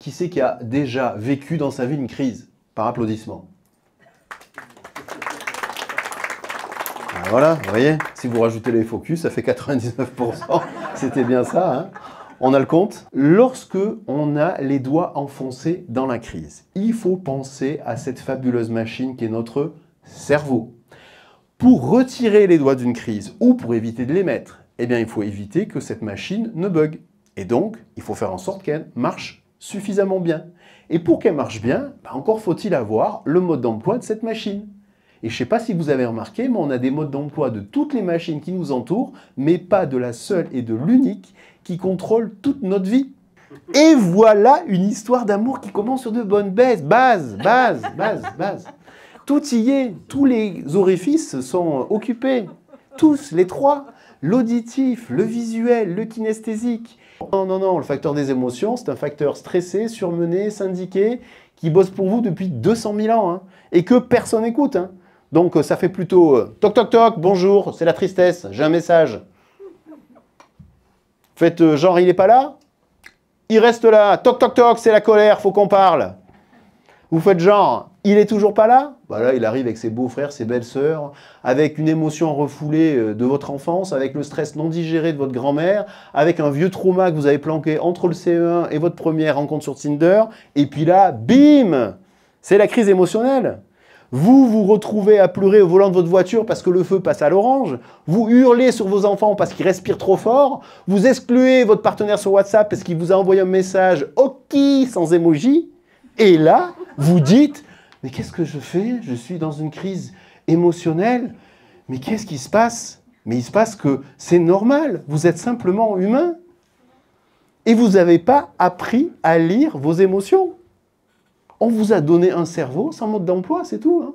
Qui c'est qui a déjà vécu dans sa vie une crise? Par applaudissement. Voilà, vous voyez, si vous rajoutez les focus, ça fait 99%. C'était bien ça, hein? On a le compte. Lorsque on a les doigts enfoncés dans la crise, il faut penser à cette fabuleuse machine qui est notre cerveau. Pour retirer les doigts d'une crise ou pour éviter de les mettre, eh bien, il faut éviter que cette machine ne bug. Et donc, il faut faire en sorte qu'elle marche suffisamment bien. Et pour qu'elle marche bien, encore faut-il avoir le mode d'emploi de cette machine. Et je ne sais pas si vous avez remarqué, mais on a des modes d'emploi de toutes les machines qui nous entourent, mais pas de la seule et de l'unique qui contrôle toute notre vie. Et voilà une histoire d'amour qui commence sur de bonnes bases. Tout y est, tous les orifices sont occupés, tous, les trois. L'auditif, le visuel, le kinesthésique. Non, le facteur des émotions, c'est un facteur stressé, surmené, syndiqué, qui bosse pour vous depuis 200 000 ans, hein, et que personne n'écoute. Hein. Donc ça fait plutôt toc toc toc, bonjour, c'est la tristesse, j'ai un message. Faites genre il n'est pas là, il reste là, toc toc toc, c'est la colère, faut qu'on parle. Vous faites genre, il est toujours pas là? Bah là, il arrive avec ses beaux-frères, ses belles-sœurs, avec une émotion refoulée de votre enfance, avec le stress non digéré de votre grand-mère, avec un vieux trauma que vous avez planqué entre le CE1 et votre première rencontre sur Tinder, et puis là, bim! C'est la crise émotionnelle. Vous vous retrouvez à pleurer au volant de votre voiture parce que le feu passe à l'orange, vous hurlez sur vos enfants parce qu'ils respirent trop fort, vous excluez votre partenaire sur WhatsApp parce qu'il vous a envoyé un message « OK » sans emoji, et là, vous dites « Mais qu'est-ce que je fais? Je suis dans une crise émotionnelle. Mais qu'est-ce qui se passe? Mais il se passe que c'est normal. Vous êtes simplement humain. Et vous n'avez pas appris à lire vos émotions. On vous a donné un cerveau sans mode d'emploi, c'est tout. Hein.